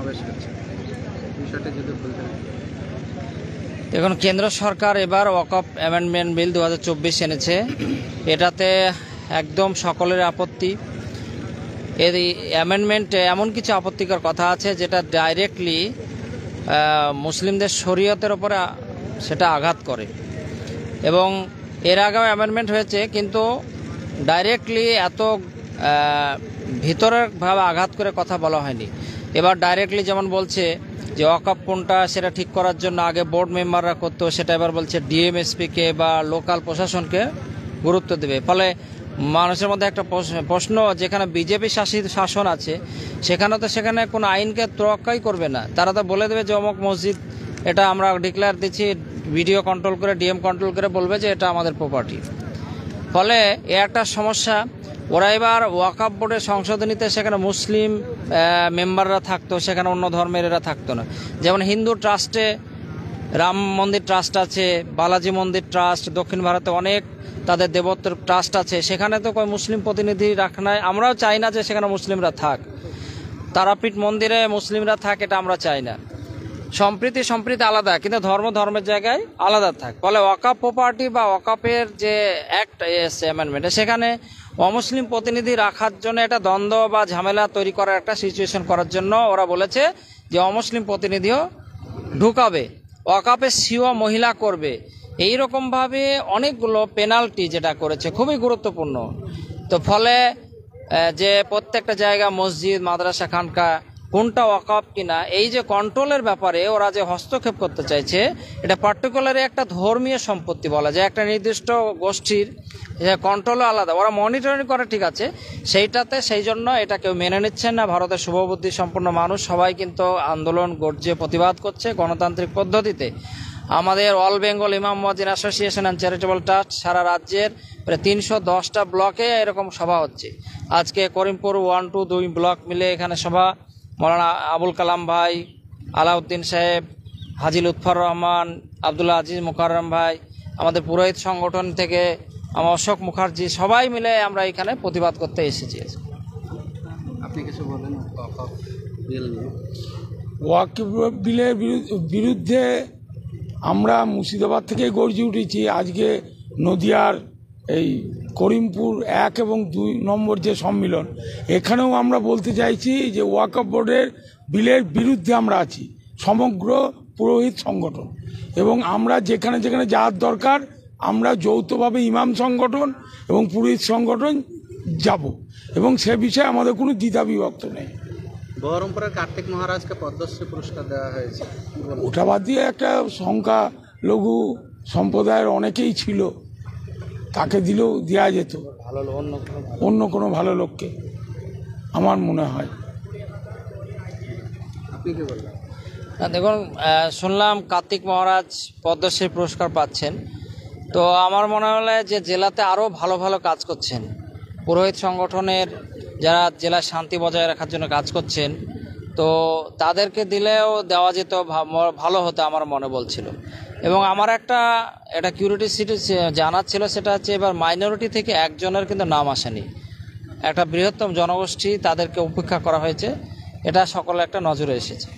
সমাবেশ হচ্ছে, বিষয়টা যদি বলতেন। দেখুন, কেন্দ্র সরকার এবার ওয়াকফ অ্যামেন্ডমেন্ট বিল 2024 এনেছে। এটাতে একদম সকলের আপত্তি। এই অ্যামেন্ডমেন্টে এমন কিছু আপত্তিকর কথা আছে যেটা ডাইরেক্টলি মুসলিমদের শরীয়তের ওপরে সেটা আঘাত করে। এবং এর আগেও অ্যামেন্ডমেন্ট হয়েছে, কিন্তু ডাইরেক্টলি এত ভিতরেরভাবে আঘাত করে কথা বলা হয়নি। এবার ডাইরেক্টলি যেমন বলছে যে ওয়াকফ কোনটা সেটা ঠিক করার জন্য আগে বোর্ড মেম্বাররা করতো, সেটা এবার বলছে ডিএমএসপিকে বা লোকাল প্রশাসনকে গুরুত্ব দেবে। ফলে মানুষের মধ্যে একটা প্রশ্ন, যেখানে বিজেপি শাসন আছে সেখানে কোনো আইনকে তোয়াক্কাই করবে না। তারা তো বলে দেবে যে অমুক মসজিদ এটা আমরা ডিক্লেয়ার দিচ্ছি, ভিডিও কন্ট্রোল করে ডিএম কন্ট্রোল করে বলবে যে এটা আমাদের প্রপার্টি। ফলে এ একটা সমস্যা। ওরা এবার ওয়াকফ বোর্ডের সংশোধনীতে সেখানে মুসলিম মেম্বাররা থাকতো, সেখানে অন্য ধর্মের এরা থাকতো না। যেমন হিন্দু ট্রাস্টে রাম মন্দির ট্রাস্ট আছে, বালাজি মন্দির ট্রাস্ট, দক্ষিণ ভারতে অনেক তাদের দেবত্বের ট্রাস্ট আছে, সেখানে তো কোনো মুসলিম প্রতিনিধি রাখা নাই। আমরাও চাই না যে সেখানে মুসলিমরা থাক। তারাপীঠ মন্দিরে মুসলিমরা থাক, এটা আমরা চাই না। সম্প্রীতি আলাদা, কিন্তু ধর্মের জায়গায় আলাদা থাক। ফলে ওয়াকফ প্রপার্টি বা ওয়াকফের যে অ্যাক্ট এসছে অ্যামেন্ডমেন্টে, সেখানে অমুসলিম প্রতিনিধি রাখার জন্য একটা দ্বন্দ্ব বা ঝামেলা তৈরি করার একটা সিচুয়েশন করার জন্য ওরা বলেছে যে অমুসলিম প্রতিনিধিও ঢুকাবে, ওয়াকফের সিও মহিলা করবে। এইরকমভাবে অনেকগুলো পেনাল্টি যেটা করেছে খুবই গুরুত্বপূর্ণ। তো ফলে যে প্রত্যেকটা জায়গা মসজিদ, মাদ্রাসা, খানকা কোনটা ওয়াকফ কিনা, এই যে কন্ট্রোলের ব্যাপারে ওরা যে হস্তক্ষেপ করতে চাইছে, এটা পার্টিকুলারলি একটা ধর্মীয় সম্পত্তি বলা যায়, একটা নির্দিষ্ট গোষ্ঠীর কন্ট্রোলও আলাদা। ওরা মনিটরিং করে ঠিক আছে, সেই জন্য এটা কেউ মেনে নিচ্ছেন না। ভারতের শুভবুদ্ধি সম্পন্ন মানুষ সবাই কিন্তু আন্দোলন গর্জে প্রতিবাদ করছে গণতান্ত্রিক পদ্ধতিতে। আমাদের অল বেঙ্গল ইমাম মুয়াজ্জিন অ্যাসোসিয়েশন অ্যান্ড চ্যারিটেবল ট্রাস্ট সারা রাজ্যের প্রায় 310টা ব্লকে এরকম সভা হচ্ছে। আজকে করিমপুর 1, 2, 2 ব্লক মিলে এখানে সভা। মৌলানা আবুল কালাম ভাই, আলাউদ্দিন সাহেব, হাজি লুৎফর রহমান, আবদুল্লাহ আজিজ মুকাররম ভাই, আমাদের পুরোহিত সংগঠন থেকে আমার অশোক মুখার্জি, সবাই মিলে আমরা এখানে প্রতিবাদ করতে এসেছি। আপনি কিছু বলেন ওয়াকফ বিল নিয়ে? ওয়াকফ বিলের বিরুদ্ধে আমরা মুর্শিদাবাদ থেকে গর্জে উঠেছি। আজকে নদিয়ার এই করিমপুর 1 এবং 2 নম্বর যে সম্মিলন, এখানেও আমরা বলতে চাইছি যে ওয়াকফ বোর্ডের বিলের বিরুদ্ধে আমরা আছি, সমগ্র পুরোহিত সংগঠন। এবং আমরা যেখানে যাওয়ার দরকার আমরা যৌথভাবে ইমাম সংগঠন এবং পুরোহিত সংগঠন যাব, এবং সে বিষয়ে আমাদের কোনো দ্বিধা বিভক্ত নেই। বহরমপুরের কার্তিক মহারাজকে পদ্মশ্রী পুরস্কার দেওয়া হয়েছে, ওটা বাদ দিয়ে একটা সংখ্যালঘু সম্প্রদায়ের অনেকেই ছিল, তাকে দিলেও দেওয়া যেত অন্য কোনো ভালো লোককে, আমার মনে হয়। আপনি কি বলবেন? দেখুন, শুনলাম কার্তিক মহারাজ পদ্মশ্রী পুরস্কার পাচ্ছেন। তো আমার মনে হলো যে জেলাতে আরও ভালো কাজ করছেন, পুরোহিত সংগঠনের যারা জেলার শান্তি বজায় রাখার জন্য কাজ করছেন, তো তাদেরকে দিলেও দেওয়া যেত, ভালো হতো আমার মনে বলছিল। এবং আমার একটা কিউরিওসিটি জানার ছিল, সেটা হচ্ছে এবার মাইনরিটি থেকে একজনের কিন্তু নাম আসেনি। একটা বৃহত্তম জনগোষ্ঠী, তাদেরকে উপেক্ষা করা হয়েছে, এটা সকলে একটা নজরে এসেছে।